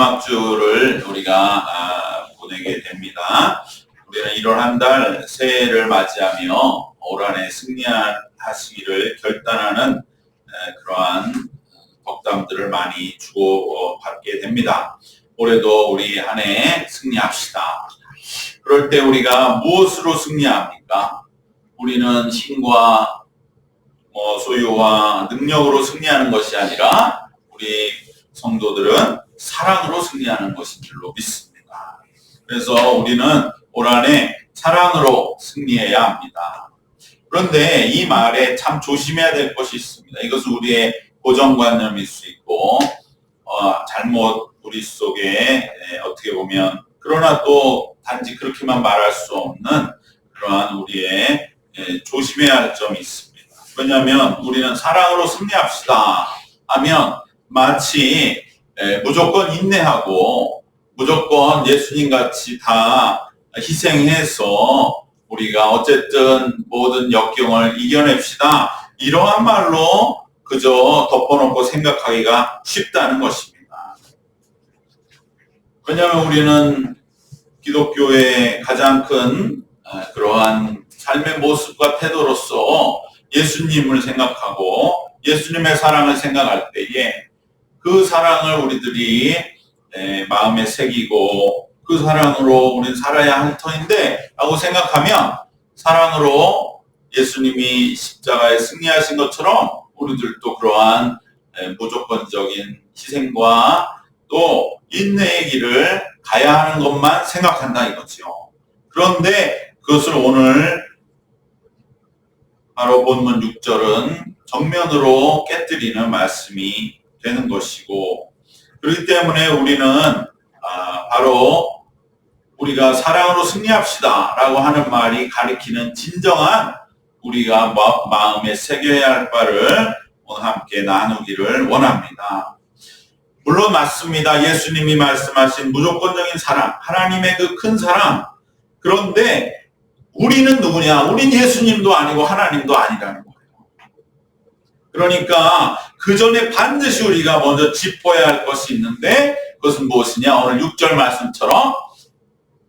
마지막 주를 우리가 보내게 됩니다. 우리는 1월 한 달 새해를 맞이하며 올 한해 승리하시기를 결단하는 그러한 덕담들을 많이 주고받게 됩니다. 올해도 우리 한 해 승리합시다. 그럴 때 우리가 무엇으로 승리합니까? 우리는 힘과 소유와 능력으로 승리하는 것이 아니라 우리 성도들은 사랑으로 승리하는 것인 줄로 믿습니다. 그래서 우리는 올 한해 사랑으로 승리해야 합니다. 그런데 이 말에 참 조심해야 될 것이 있습니다. 이것은 우리의 고정관념일 수 있고 잘못 우리 속에 어떻게 보면 그러나 또 단지 그렇게만 말할 수 없는 그러한 우리의 조심해야 할 점이 있습니다. 왜냐하면 우리는 사랑으로 승리합시다 하면 마치 무조건 인내하고 무조건 예수님같이 다 희생해서 우리가 어쨌든 모든 역경을 이겨냅시다 이러한 말로 그저 덮어놓고 생각하기가 쉽다는 것입니다. 왜냐하면 우리는 기독교의 가장 큰 그러한 삶의 모습과 태도로서 예수님을 생각하고 예수님의 사랑을 생각할 때에 그 사랑을 우리들이 마음에 새기고 그 사랑으로 우리는 살아야 할 터인데 라고 생각하면 사랑으로 예수님이 십자가에 승리하신 것처럼 우리들도 그러한 무조건적인 희생과 또 인내의 길을 가야 하는 것만 생각한다 이거죠. 그런데 그것을 오늘 바로 본문 6절은 정면으로 깨뜨리는 말씀이 되는 것이고 그렇기 때문에 우리는 바로 우리가 사랑으로 승리합시다 라고 하는 말이 가리키는 진정한 우리가 마음에 새겨야 할 바를 오늘 함께 나누기를 원합니다. 물론 맞습니다. 예수님이 말씀하신 무조건적인 사랑, 하나님의 그 큰 사랑. 그런데 우리는 누구냐? 우린 예수님도 아니고 하나님도 아니라는 거예요. 그러니까 그 전에 반드시 우리가 먼저 짚어야 할 것이 있는데 그것은 무엇이냐? 오늘 6절 말씀처럼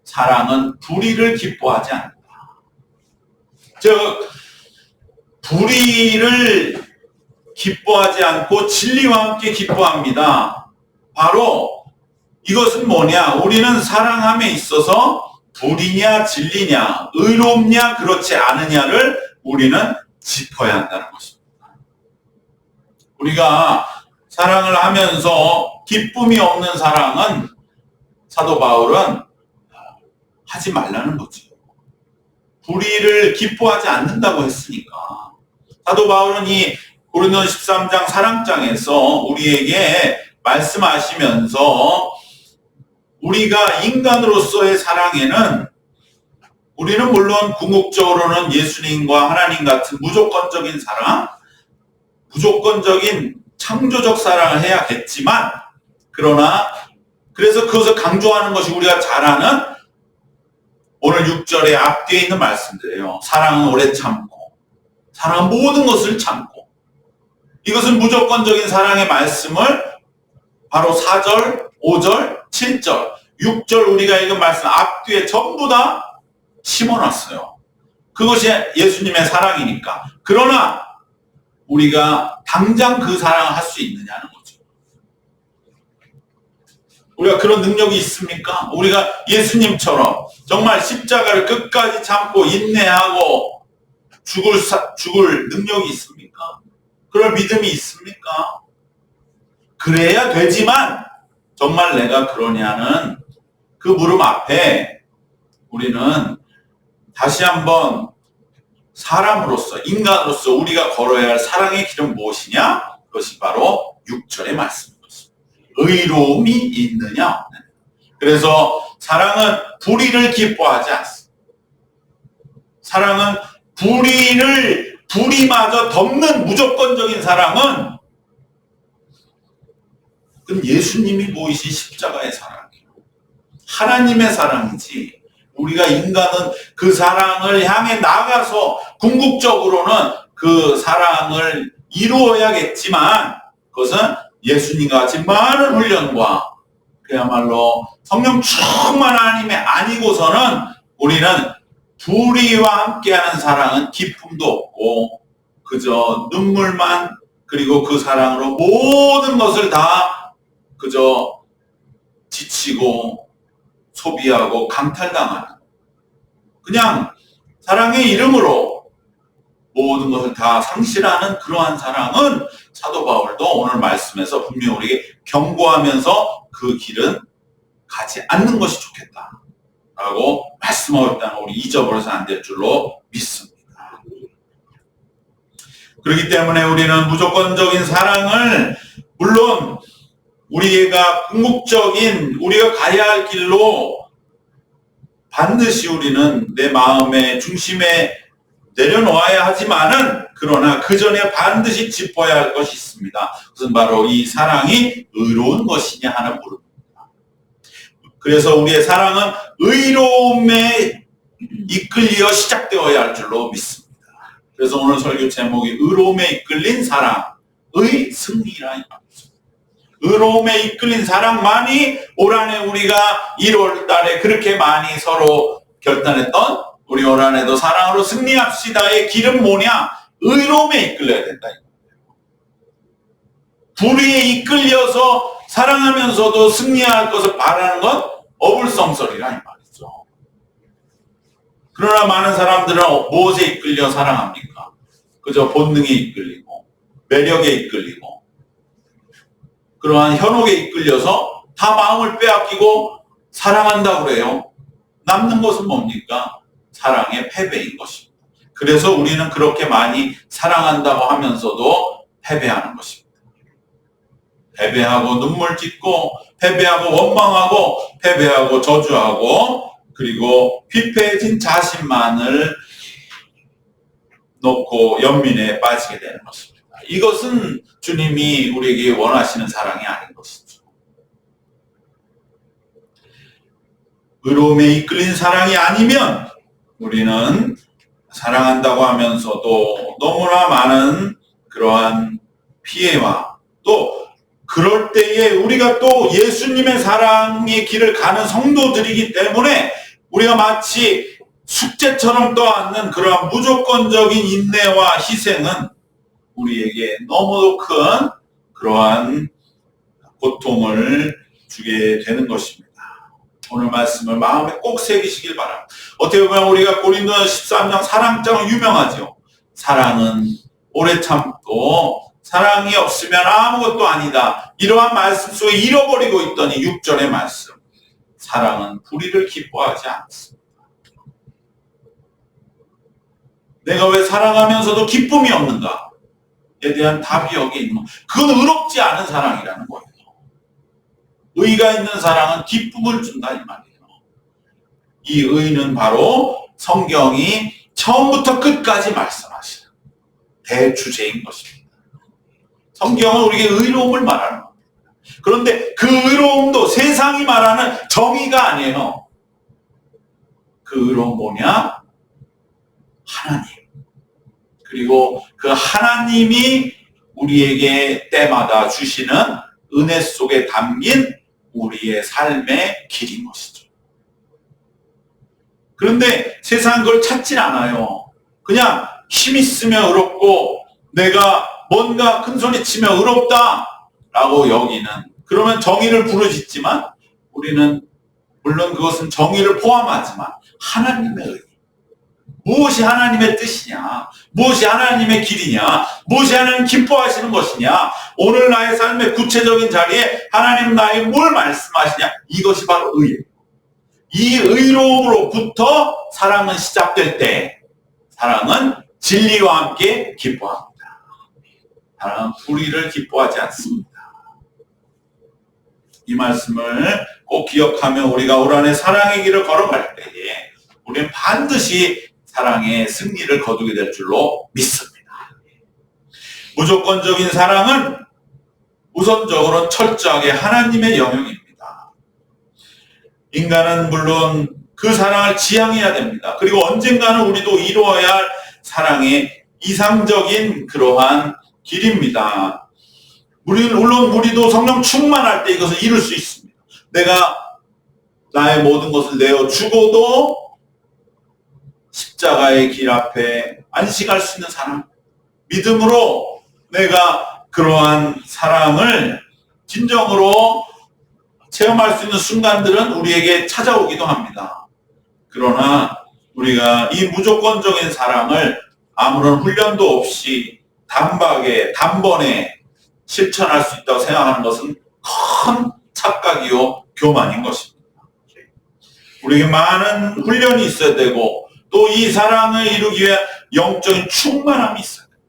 사랑은 불의를 기뻐하지 않는다. 즉 불의를 기뻐하지 않고 진리와 함께 기뻐합니다. 바로 이것은 뭐냐? 우리는 사랑함에 있어서 불이냐 진리냐 의롭냐 그렇지 않으냐를 우리는 짚어야 한다는 것입니다. 우리가 사랑을 하면서 기쁨이 없는 사랑은 사도 바울은 하지 말라는 거죠. 불의를 기뻐하지 않는다고 했으니까. 사도 바울은 이 고린도 13장 사랑장에서 우리에게 말씀하시면서 우리가 인간으로서의 사랑에는 우리는 물론 궁극적으로는 예수님과 하나님 같은 무조건적인 사랑, 무조건적인 창조적 사랑을 해야겠지만 그러나 그래서 그것을 강조하는 것이 우리가 잘 아는 오늘 6절에 앞뒤에 있는 말씀들이에요. 사랑은 오래 참고 사랑은 모든 것을 참고 이것은 무조건적인 사랑의 말씀을 바로 4절, 5절, 7절, 6절 우리가 읽은 말씀 앞뒤에 전부 다 심어놨어요. 그것이 예수님의 사랑이니까. 그러나 우리가 당장 그 사랑을 할 수 있느냐는 거죠. 우리가 그런 능력이 있습니까? 우리가 예수님처럼 정말 십자가를 끝까지 참고 인내하고 죽을 능력이 있습니까? 그럴 믿음이 있습니까? 그래야 되지만 정말 내가 그러냐는 그 물음 앞에 우리는 다시 한번 사람으로서 인간으로서 우리가 걸어야 할 사랑의 길은 무엇이냐? 그것이 바로 6절의 말씀입니다. 의로움이 있느냐? 그래서 사랑은 불의를 기뻐하지 않습니다. 사랑은 불의마저 덮는 무조건적인 사랑은 그건 예수님이 보이신 십자가의 사랑이에요. 하나님의 사랑이지. 우리가 인간은 그 사랑을 향해 나가서 궁극적으로는 그 사랑을 이루어야겠지만 그것은 예수님과 같이 많은 훈련과 그야말로 성령 충만 하나님의 아니고서는 우리는 불의와 함께하는 사랑은 기쁨도 없고 그저 눈물만, 그리고 그 사랑으로 모든 것을 다 그저 지치고 소비하고 강탈당하는, 그냥 사랑의 이름으로 모든 것을 다 상실하는 그러한 사랑은 사도 바울도 오늘 말씀에서 분명히 우리에게 경고하면서 그 길은 가지 않는 것이 좋겠다라고 말씀하고 있다는 걸 우리 잊어버려서 안 될 줄로 믿습니다. 그렇기 때문에 우리는 무조건적인 사랑을, 물론 우리가 궁극적인 우리가 가야 할 길로 반드시 우리는 내 마음의 중심에 내려놓아야 하지만은, 그러나 그 전에 반드시 짚어야 할 것이 있습니다. 그것은 바로 이 사랑이 의로운 것이냐 하는 물음입니다. 그래서 우리의 사랑은 의로움에 이끌려 시작되어야 할 줄로 믿습니다. 그래서 오늘 설교 제목이 의로움에 이끌린 사랑의 승리라 이 말이죠. 의로움에 이끌린 사랑만이 올 한해 우리가 1월 달에 그렇게 많이 서로 결단했던 우리 올 한해도 사랑으로 승리합시다의 길은 뭐냐? 의로움에 이끌려야 된다. 불의에 이끌려서 사랑하면서도 승리할 것을 바라는 건 어불성설이라 이 말이죠. 그러나 많은 사람들은 무엇에 이끌려 사랑합니까? 그저 본능에 이끌리고 매력에 이끌리고 그러한 현혹에 이끌려서 다 마음을 빼앗기고 사랑한다고 그래요. 남는 것은 뭡니까? 사랑의 패배인 것입니다. 그래서 우리는 그렇게 많이 사랑한다고 하면서도 패배하는 것입니다. 패배하고 눈물 짓고 패배하고 원망하고 패배하고 저주하고 그리고 피폐해진 자신만을 놓고 연민에 빠지게 되는 것입니다. 이것은 주님이 우리에게 원하시는 사랑이 아닌 것이죠. 의로움에 이끌린 사랑이 아니면 우리는 사랑한다고 하면서도 너무나 많은 그러한 피해와 또 그럴 때에 우리가 또 예수님의 사랑의 길을 가는 성도들이기 때문에 우리가 마치 숙제처럼 떠안는 그러한 무조건적인 인내와 희생은 우리에게 너무도 큰 그러한 고통을 주게 되는 것입니다. 오늘 말씀을 마음에 꼭 새기시길 바랍니다. 어떻게 보면 우리가 고린도서 13장 사랑장은 유명하죠. 사랑은 오래 참고 사랑이 없으면 아무것도 아니다. 이러한 말씀 속에 잃어버리고 있던 이 6절의 말씀. 사랑은 불의를 기뻐하지 않습니다. 내가 왜 사랑하면서도 기쁨이 없는가에 대한 답이 여기 있는 거. 그건 의롭지 않은 사랑이라는 거예요. 의가 있는 사랑은 기쁨을 준다 이 말이에요. 이 의는 바로 성경이 처음부터 끝까지 말씀하시는 대주제인 것입니다. 성경은 우리에게 의로움을 말하는 겁니다. 그런데 그 의로움도 세상이 말하는 정의가 아니에요. 그 의로움 뭐냐? 하나님. 그리고 그 하나님이 우리에게 때마다 주시는 은혜 속에 담긴 우리의 삶의 길인 것이죠. 그런데 세상은 그걸 찾진 않아요. 그냥 힘 있으면 의롭고 내가 뭔가 큰소리치면 의롭다라고 여기는, 그러면 정의를 부르짖지만 우리는 물론 그것은 정의를 포함하지만 하나님의 의, 무엇이 하나님의 뜻이냐, 무엇이 하나님의 길이냐, 무엇이 하나님 기뻐하시는 것이냐, 오늘 나의 삶의 구체적인 자리에 하나님 나에게 뭘 말씀하시냐, 이것이 바로 의예요. 이 의로움으로부터 사랑은 시작될 때 사랑은 진리와 함께 기뻐합니다. 사랑은 불의를 기뻐하지 않습니다. 이 말씀을 꼭 기억하며 우리가 올 한해 사랑의 길을 걸어갈 때에 우리는 반드시 사랑의 승리를 거두게 될 줄로 믿습니다. 무조건적인 사랑은 우선적으로 철저하게 하나님의 영역입니다. 인간은 물론 그 사랑을 지향해야 됩니다. 그리고 언젠가는 우리도 이루어야 할 사랑의 이상적인 그러한 길입니다. 물론 우리도 성령 충만할 때 이것을 이룰 수 있습니다. 내가 나의 모든 것을 내어 주고도 십자가의 길 앞에 안식할 수 있는 사랑, 믿음으로 내가 그러한 사랑을 진정으로 체험할 수 있는 순간들은 우리에게 찾아오기도 합니다. 그러나 우리가 이 무조건적인 사랑을 아무런 훈련도 없이 단번에 실천할 수 있다고 생각하는 것은 큰 착각이요 교만인 것입니다. 우리에게 많은 훈련이 있어야 되고 또 이 사랑을 이루기 위해 영적인 충만함이 있어야 됩니다.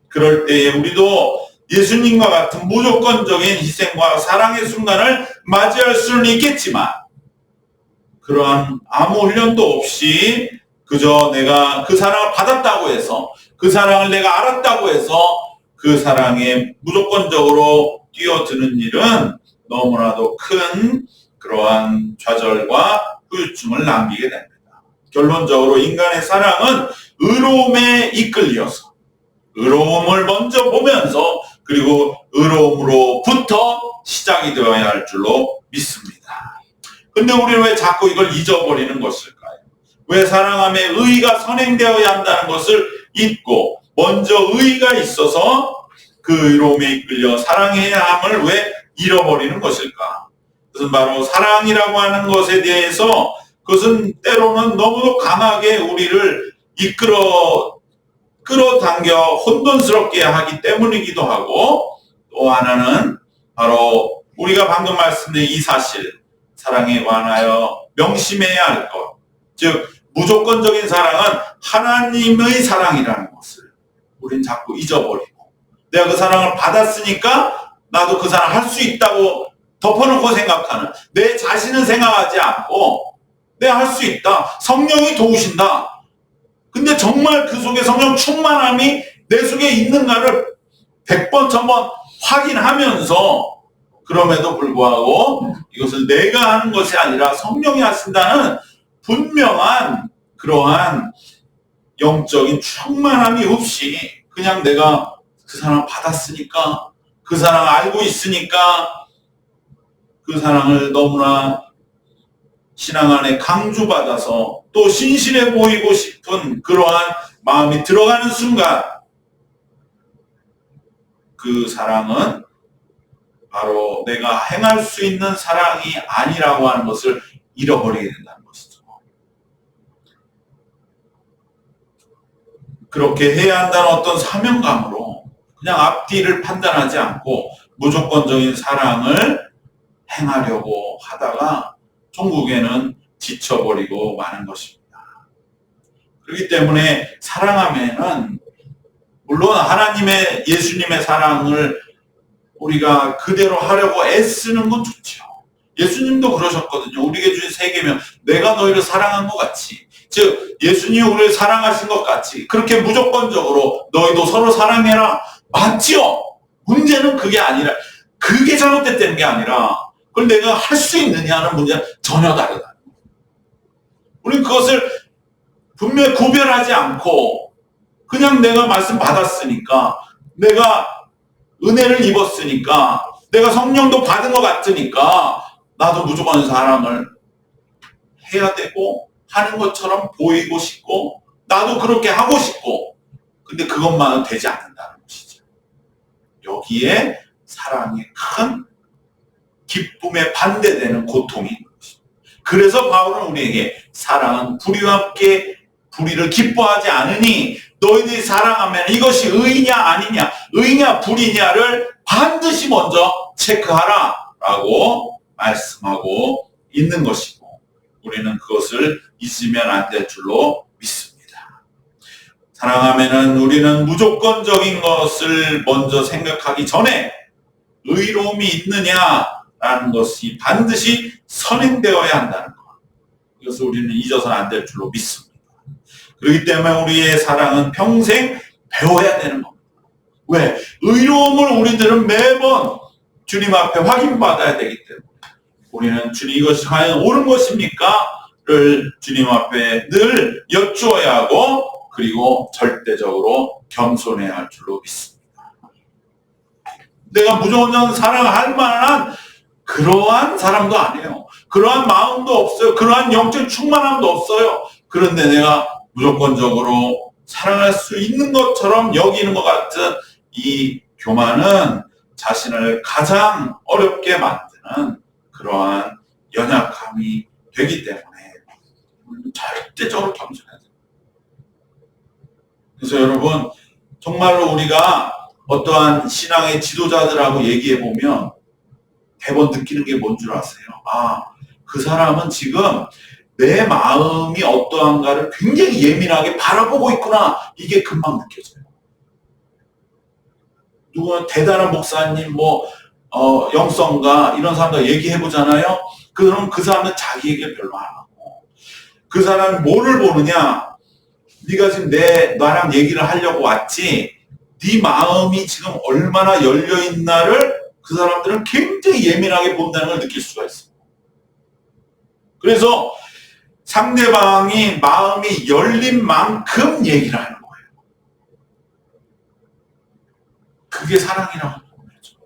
그럴 때에 우리도 예수님과 같은 무조건적인 희생과 사랑의 순간을 맞이할 수는 있겠지만 그러한 아무 훈련도 없이 그저 내가 그 사랑을 받았다고 해서 그 사랑을 내가 알았다고 해서 그 사랑에 무조건적으로 뛰어드는 일은 너무나도 큰 그러한 좌절과 후유증을 남기게 됩니다. 결론적으로 인간의 사랑은 의로움에 이끌려서 의로움을 먼저 보면서 그리고 의로움으로부터 시작이 되어야 할 줄로 믿습니다. 근데 우리는 왜 자꾸 이걸 잊어버리는 것일까요? 왜 사랑함에 의의가 선행되어야 한다는 것을 잊고 먼저 의의가 있어서 그 의로움에 이끌려 사랑해야 함을 왜 잃어버리는 것일까? 그것은 바로 사랑이라고 하는 것에 대해서 그것은 때로는 너무도 강하게 우리를 끌어당겨 혼돈스럽게 하기 때문이기도 하고 또 하나는 바로 우리가 방금 말씀드린 이 사실, 사랑에 관하여 명심해야 할 것, 즉 무조건적인 사랑은 하나님의 사랑이라는 것을 우린 자꾸 잊어버리고 내가 그 사랑을 받았으니까 나도 그 사랑 할 수 있다고 덮어놓고 생각하는 내 자신은 생각하지 않고 내가 할 수 있다. 성령이 도우신다. 근데 정말 그 속에 성령 충만함이 내 속에 있는가를 100번, 1000번 확인하면서 그럼에도 불구하고 이것을 내가 하는 것이 아니라 성령이 하신다는 분명한 그러한 영적인 충만함이 없이 그냥 내가 그 사랑 받았으니까 그 사랑 알고 있으니까 그 사랑을 너무나 신앙 안에 강조받아서 또 신실해 보이고 싶은 그러한 마음이 들어가는 순간 그 사랑은 바로 내가 행할 수 있는 사랑이 아니라고 하는 것을 잃어버리게 된다는 것이죠. 그렇게 해야 한다는 어떤 사명감으로 그냥 앞뒤를 판단하지 않고 무조건적인 사랑을 행하려고 하다가 종국에는 지쳐버리고 마는 것입니다. 그렇기 때문에 사랑하면은 물론 하나님의 예수님의 사랑을 우리가 그대로 하려고 애쓰는 건 좋죠. 예수님도 그러셨거든요. 우리에게 주신 세 계명, 내가 너희를 사랑한 것 같이, 즉 예수님이 우리를 사랑하신 것 같이 그렇게 무조건적으로 너희도 서로 사랑해라. 맞지요? 문제는 그게 아니라 그게 잘못됐다는 게 아니라 그걸 내가 할 수 있느냐는 문제는 전혀 다르다. 우리는 그것을 분명히 구별하지 않고 그냥 내가 말씀 받았으니까 내가 은혜를 입었으니까 내가 성령도 받은 것 같으니까 나도 무조건 사랑을 해야 되고 하는 것처럼 보이고 싶고 나도 그렇게 하고 싶고 근데 그것만은 되지 않는다는 것이죠. 여기에 사랑의 큰 기쁨에 반대되는 고통이 있는 것입니다. 그래서 바울은 우리에게 사랑은 불의와 함께 불의를 기뻐하지 않으니 너희들이 사랑하면 이것이 의냐 아니냐 의냐 불의냐를 반드시 먼저 체크하라 라고 말씀하고 있는 것이고 우리는 그것을 잊으면 안 될 줄로 믿습니다. 사랑하면은 우리는 무조건적인 것을 먼저 생각하기 전에 의로움이 있느냐라는 것이 반드시 선행되어야 한다는 것. 이것을 우리는 잊어서는 안 될 줄로 믿습니다. 그렇기 때문에 우리의 사랑은 평생 배워야 되는 겁니다. 왜? 의로움을 우리들은 매번 주님 앞에 확인받아야 되기 때문에 우리는 주님 이것이 과연 옳은 것입니까? 를 주님 앞에 늘 여쭈어야 하고 그리고 절대적으로 겸손해야 할 줄로 믿습니다. 내가 무조건 사랑할 만한 그러한 사람도 아니에요. 그러한 마음도 없어요. 그러한 영적 충만함도 없어요. 그런데 내가 무조건적으로 사랑할 수 있는 것처럼 여기는 것 같은 이 교만은 자신을 가장 어렵게 만드는 그러한 연약함이 되기 때문에 절대적으로 겸손해야 돼요. 그래서 여러분, 정말로 우리가 어떠한 신앙의 지도자들하고 얘기해 보면 대번 느끼는 게 뭔 줄 아세요? 아, 그 사람은 지금 내 마음이 어떠한가를 굉장히 예민하게 바라보고 있구나. 이게 금방 느껴져요. 누구는 대단한 목사님, 영성가 이런 사람들 얘기해 보잖아요. 그럼 그 사람은 자기 얘기를 별로 안 하고, 그 사람이 뭐를 보느냐? 네가 지금 나랑 얘기를 하려고 왔지, 네 마음이 지금 얼마나 열려 있나를 그 사람들은 굉장히 예민하게 본다는 걸 느낄 수가 있어요. 그래서 상대방이 마음이 열린 만큼 얘기를 하는 거예요. 그게 사랑이라고 하는 거죠.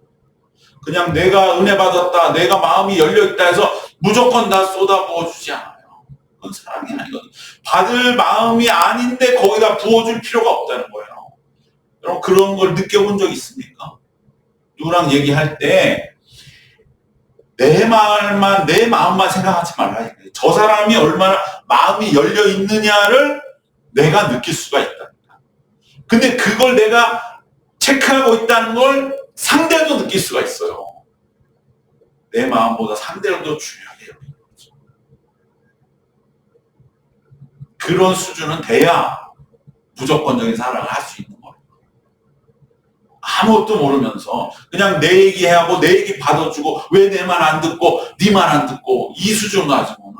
그냥 내가 은혜 받았다, 내가 마음이 열려있다 해서 무조건 다 쏟아부어 주지 않아요. 그건 사랑이 아니거든요. 받을 마음이 아닌데 거기다 부어줄 필요가 없다는 거예요. 여러분, 그런 걸 느껴본 적 있습니까? 누구랑 얘기할 때 내 마음만 생각하지 말라. 저 사람이 얼마나 마음이 열려 있느냐를 내가 느낄 수가 있다. 근데 그걸 내가 체크하고 있다는 걸 상대도 느낄 수가 있어요. 내 마음보다 상대가 더 중요하게 여기는 거죠. 그런 수준은 돼야 무조건적인 사랑을 할 수 있는 거예요. 아무것도 모르면서 그냥 내 얘기하고 내 얘기 받아주고 왜 내 말 안 듣고 네 말 안 듣고 이 수준 가지고는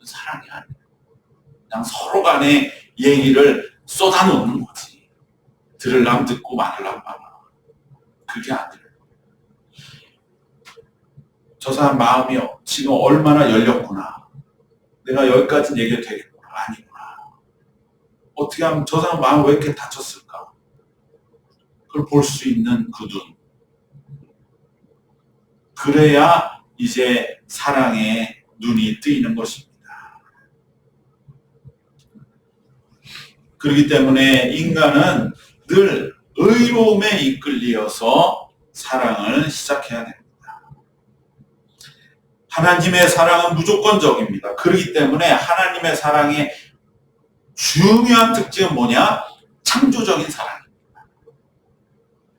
사랑이 아니에요. 그냥 서로 간에 얘기를 쏟아놓는 거지. 들으려면 듣고 말으려면 말아. 그게 아니에요. 저 사람 마음이 지금 얼마나 열렸구나. 내가 여기까지 얘기해도 되겠구나. 아니구나. 어떻게 하면 저 사람 마음 왜 이렇게 다쳤을까? 그걸 볼 수 있는 그 눈. 그래야 이제 사랑의 눈이 뜨이는 것입니다. 그렇기 때문에 인간은 늘 의로움에 이끌려서 사랑을 시작해야 됩니다. 하나님의 사랑은 무조건적입니다. 그렇기 때문에 하나님의 사랑의 중요한 특징은 뭐냐? 창조적인 사랑입니다.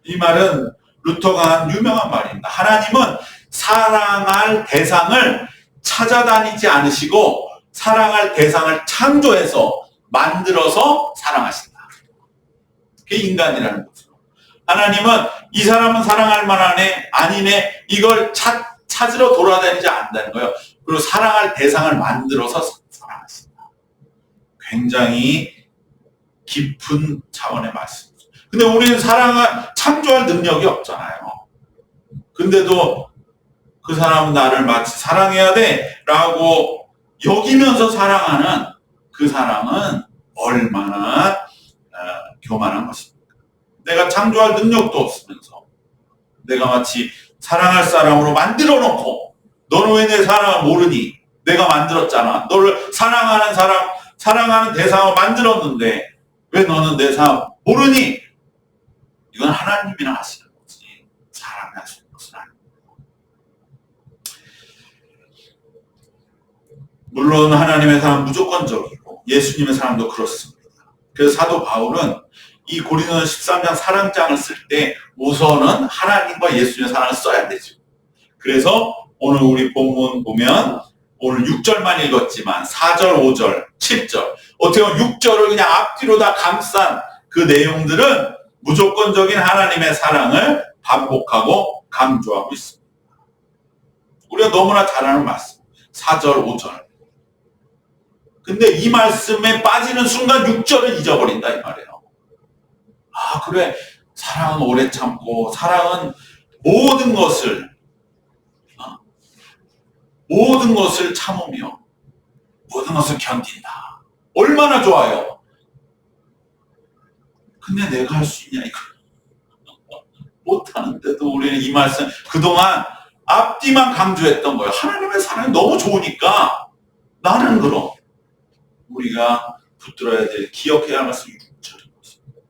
이 말은 루터가 한 유명한 말입니다. 하나님은 사랑할 대상을 찾아다니지 않으시고 사랑할 대상을 창조해서 만들어서 사랑하신다. 그게 인간이라는 거죠. 하나님은 이 사람은 사랑할 만하네, 아니네, 이걸 찾으러 돌아다니지 않는다는 거예요. 그리고 사랑할 대상을 만들어서 사랑하신다. 굉장히 깊은 차원의 말씀이죠. 근데 우리는 사랑을 창조할 능력이 없잖아요. 근데도 그 사람은 나를 마치 사랑해야 돼 라고 여기면서 사랑하는 그 사람은 얼마나 교만한 것입니까? 내가 창조할 능력도 없으면서 내가 마치 사랑할 사람으로 만들어 놓고 너는 왜 내 사랑을 모르니? 내가 만들었잖아. 너를 사랑하는 사람, 사랑하는 대상을 만들었는데 왜 너는 내 사랑 모르니? 이건 하나님이나 하시는 거지 사람이 하시는 것은 아닙니다. 물론 하나님의 사랑은 무조건적이고 예수님의 사랑도 그렇습니다. 그래서 사도 바울은 이 고린도서 13장 사랑장을 쓸 때 우선은 하나님과 예수님의 사랑을 써야 되죠. 그래서 오늘 우리 본문 보면 오늘 6절만 읽었지만 4절, 5절, 7절 어떻게 보면 6절을 그냥 앞뒤로 다 감싼 그 내용들은 무조건적인 하나님의 사랑을 반복하고 강조하고 있습니다. 우리가 너무나 잘 아는 말씀 4절, 5절. 근데 이 말씀에 빠지는 순간 6절을 잊어버린다 이 말이에요. 아 그래, 사랑은 오래 참고 사랑은 모든 것을 참으며 모든 것을 견딘다. 얼마나 좋아요. 근데 내가 할 수 있냐 이거 못하는데도 우리는 이 말씀 그동안 앞뒤만 강조했던 거예요. 하나님의 사랑이 너무 좋으니까 나는 그럼 우리가 붙들어야 될, 기억해야 할 말씀이 6절인 것입니다.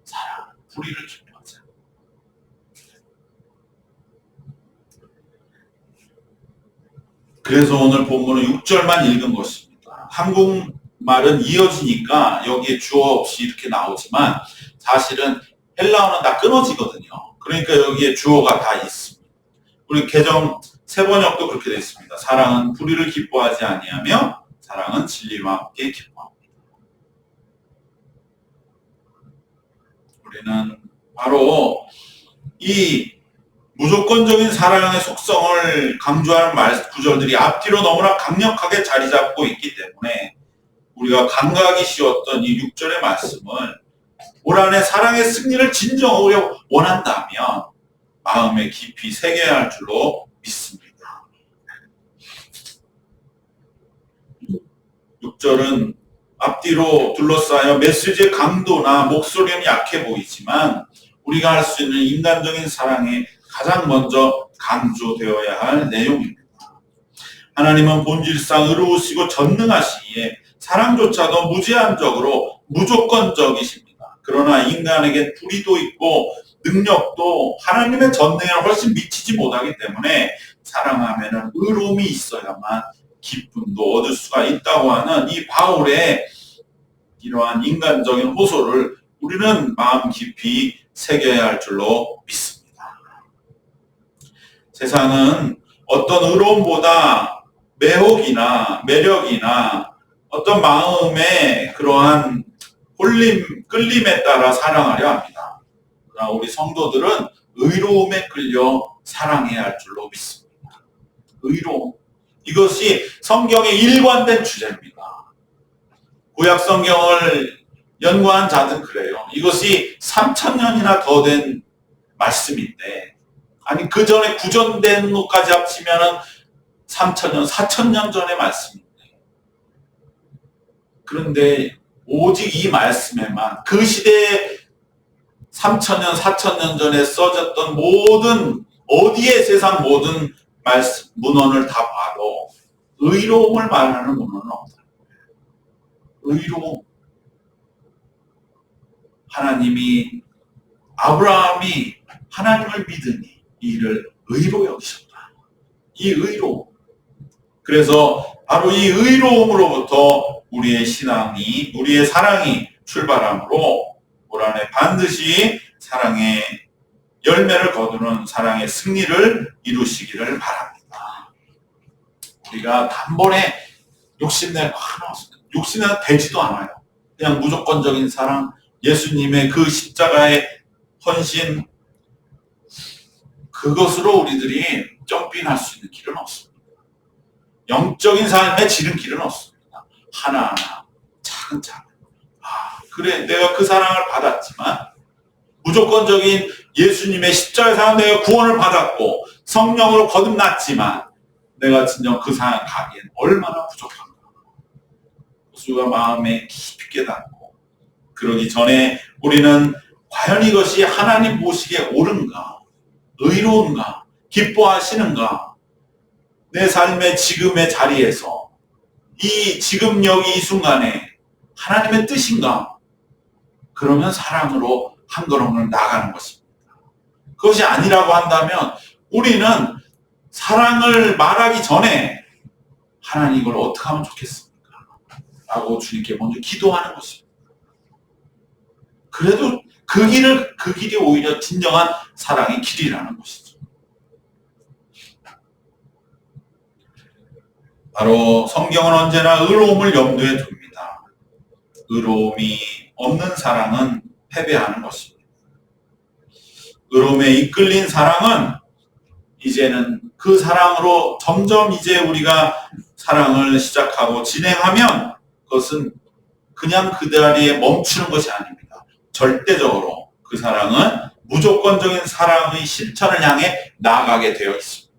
사랑, 불의를 기뻐하자. 그래서 오늘 본문은 6절만 읽은 것입니다. 한국말은 이어지니까 여기에 주어 없이 이렇게 나오지만 사실은 헬라어는 다 끊어지거든요. 그러니까 여기에 주어가 다 있습니다. 우리 개정 세번역도 그렇게 되어 있습니다. 사랑은 불의를 기뻐하지 아니하며 사랑은 진리와 함께 기뻐합니다. 우리는 바로 이 무조건적인 사랑의 속성을 강조하는 구절들이 앞뒤로 너무나 강력하게 자리 잡고 있기 때문에 우리가 감각이 쉬웠던 이 6절의 말씀을 올 한해 사랑의 승리를 진정으로 원한다면 마음에 깊이 새겨야 할 줄로 믿습니다. 6절은 앞뒤로 둘러싸여 메시지의 강도나 목소리는 약해 보이지만 우리가 할 수 있는 인간적인 사랑에 가장 먼저 강조되어야 할 내용입니다. 하나님은 본질상 의로우시고 전능하시기에 사랑조차도 무제한적으로 무조건적이십니다. 그러나 인간에게 불의도 있고 능력도 하나님의 전능에 훨씬 미치지 못하기 때문에 사랑하면은 의로움이 있어야만 기쁨도 얻을 수가 있다고 하는 이 바울의 이러한 인간적인 호소를 우리는 마음 깊이 새겨야 할 줄로 믿습니다. 세상은 어떤 의로움보다 매혹이나 매력이나 어떤 마음의 그러한 홀림, 끌림에 따라 사랑하려 합니다. 그러나 우리 성도들은 의로움에 끌려 사랑해야 할 줄로 믿습니다. 의로움. 이것이 성경의 일관된 주제입니다. 구약 성경을 연구한 자들은 그래요. 이것이 3000년이나 더 된 말씀인데, 아니 그 전에 구전된 것까지 합치면은 3000년, 4000년 전의 말씀인데, 그런데 오직 이 말씀에만 그 시대에 3000년, 4000년 전에 써졌던 모든 어디에 세상 모든 말씀, 문헌을 다 봐도 의로움을 말하는 문헌은 없다. 의로움. 아브라함이 하나님을 믿으니 이를 의로 여기셨다. 이 의로움. 그래서 바로 이 의로움으로부터 우리의 신앙이, 우리의 사랑이 출발함으로 올 한해 반드시 사랑의 열매를 거두는 사랑의 승리를 이루시기를 바랍니다. 우리가 단번에 욕심내고 하나 없습니다. 욕심내도 되지도 않아요. 그냥 무조건적인 사랑, 예수님의 그 십자가의 헌신, 그것으로 우리들이 점핑할 수 있는 길은 없습니다. 영적인 삶의 지름길은 없습니다. 하나하나 차근차근. 그래, 내가 그 사랑을 받았지만 무조건적인 예수님의 십자가의 사랑, 내가 구원을 받았고 성령으로 거듭났지만 내가 진정 그 사랑 가기엔 얼마나 부족한가. 그수가 마음에 깊이 깨닫고, 그러기 전에 우리는 과연 이것이 하나님 보시기에 옳은가, 의로운가, 기뻐하시는가, 내 삶의 지금의 자리에서 지금 여기 이 순간에 하나님의 뜻인가, 그러면 사랑으로 한 걸음을 나가는 것입니다. 그것이 아니라고 한다면 우리는 사랑을 말하기 전에 하나님 이걸 어떻게 하면 좋겠습니까? 라고 주님께 먼저 기도하는 것입니다. 그래도 그 길이 오히려 진정한 사랑의 길이라는 것이죠. 바로 성경은 언제나 의로움을 염두에 둡니다. 의로움이 없는 사랑은 패배하는 것입니다. 의로움에 이끌린 사랑은 이제는 그 사랑으로 점점 이제 우리가 사랑을 시작하고 진행하면 그것은 그냥 그 자리에 멈추는 것이 아닙니다. 절대적으로 그 사랑은 무조건적인 사랑의 실천을 향해 나아가게 되어 있습니다.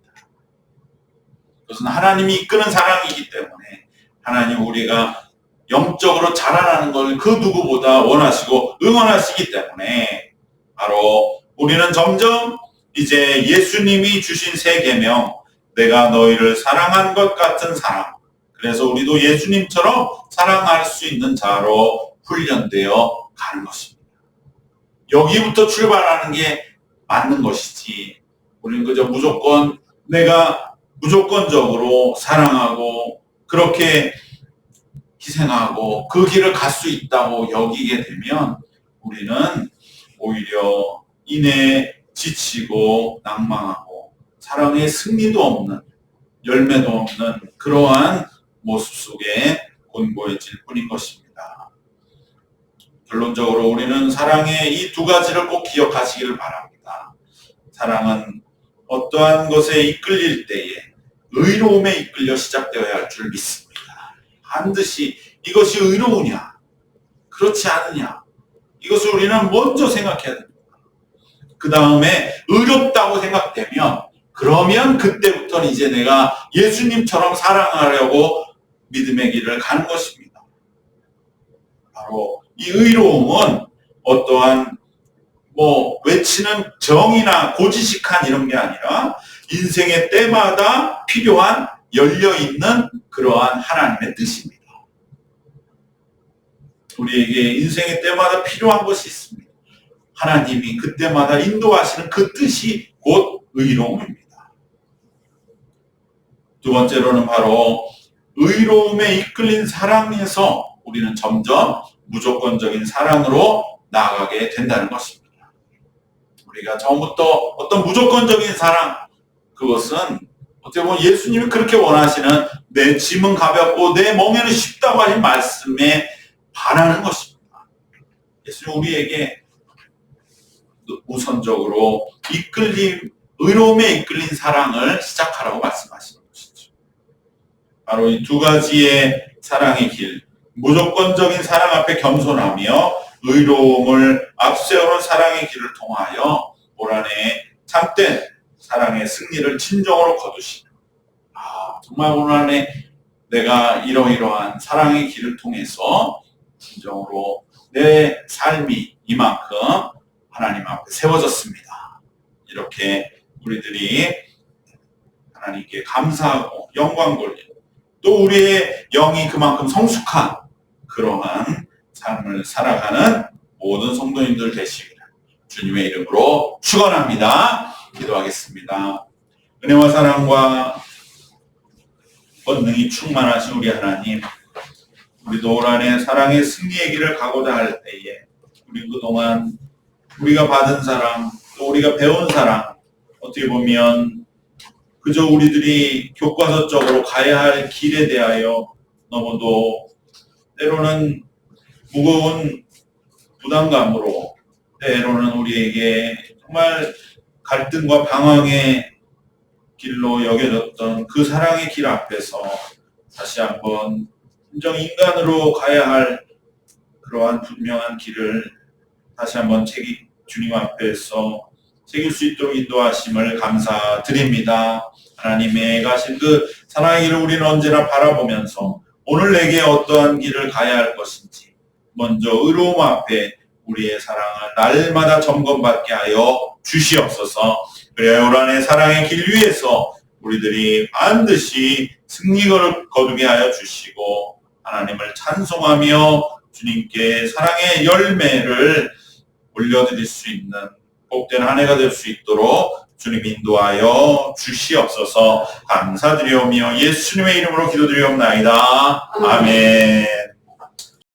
그것은 하나님이 이끄는 사랑이기 때문에 하나님 우리가 영적으로 자라나는 걸 그 누구보다 원하시고 응원하시기 때문에 바로 우리는 점점 이제 예수님이 주신 새 계명, 내가 너희를 사랑한 것 같은 사랑. 그래서 우리도 예수님처럼 사랑할 수 있는 자로 훈련되어 가는 것입니다. 여기부터 출발하는 게 맞는 것이지. 우리는 그저 무조건 내가 무조건적으로 사랑하고 그렇게 희생하고 그 길을 갈 수 있다고 여기게 되면 우리는 오히려 인해 지치고 낭망하고 사랑의 승리도 없는, 열매도 없는 그러한 모습 속에 곤고해질 뿐인 것입니다. 결론적으로 우리는 사랑의 이 두 가지를 꼭 기억하시기를 바랍니다. 사랑은 어떠한 것에 이끌릴 때에 의로움에 이끌려 시작되어야 할 줄 믿습니다. 반드시 이것이 의로우냐, 그렇지 않느냐, 이것을 우리는 먼저 생각해야 됩니다. 그 다음에 의롭다고 생각되면 그러면 그때부터는 이제 내가 예수님처럼 사랑하려고 믿음의 길을 가는 것입니다. 바로 이 의로움은 어떠한 외치는 정의나 고지식한 이런 게 아니라 인생의 때마다 필요한 열려있는 그러한 하나님의 뜻입니다. 우리에게 인생의 때마다 필요한 것이 있습니다. 하나님이 그때마다 인도하시는 그 뜻이 곧 의로움입니다. 두 번째로는 바로 의로움에 이끌린 사랑에서 우리는 점점 무조건적인 사랑으로 나아가게 된다는 것입니다. 우리가 처음부터 어떤 무조건적인 사랑, 그것은 어떻게 보면 예수님이 그렇게 원하시는 내 짐은 가볍고 내 멍에는 쉽다고 하신 말씀에 반하는 것입니다. 예수님 우리에게 우선적으로 의로움에 이끌린 사랑을 시작하라고 말씀하시는 것이죠. 바로 이 두 가지의 사랑의 길, 무조건적인 사랑 앞에 겸손하며 의로움을 앞세우는 사랑의 길을 통하여 올 한해 참된 사랑의 승리를 진정으로 거두시는, 정말 올 한해 내가 이러이러한 사랑의 길을 통해서 진정으로 내 삶이 이만큼 하나님 앞에 세워졌습니다. 이렇게 우리들이 하나님께 감사하고 영광 돌리고 또 우리의 영이 그만큼 성숙한 그러한 삶을 살아가는 모든 성도님들 되시기를 주님의 이름으로 축원합니다. 기도하겠습니다. 은혜와 사랑과 권능이 충만하신 우리 하나님, 우리도 올 한해 사랑의 승리의 길을 가고자 할 때에 우리 그동안 우리가 받은 사랑, 또 우리가 배운 사랑, 어떻게 보면 그저 우리들이 교과서적으로 가야 할 길에 대하여 너무도 때로는 무거운 부담감으로, 때로는 우리에게 정말 갈등과 방황의 길로 여겨졌던 그 사랑의 길 앞에서 다시 한번 진정 인간으로 가야 할 그러한 분명한 길을 다시 한번 주님 앞에서 새길 수 있도록 인도하심을 감사드립니다. 하나님의 가신 그 사랑의 길을 우리는 언제나 바라보면서 오늘 내게 어떠한 길을 가야 할 것인지 먼저 의로움 앞에 우리의 사랑을 날마다 점검받게 하여 주시옵소서. 그래야 올 한해 사랑의 길 위에서 우리들이 반드시 승리를 거두게 하여 주시고 하나님을 찬송하며 주님께 사랑의 열매를 올려드릴 수 있는 복된 한 해가 될 수 있도록 주님 인도하여 주시옵소서. 감사드리오며 예수님의 이름으로 기도드리옵나이다. 아멘.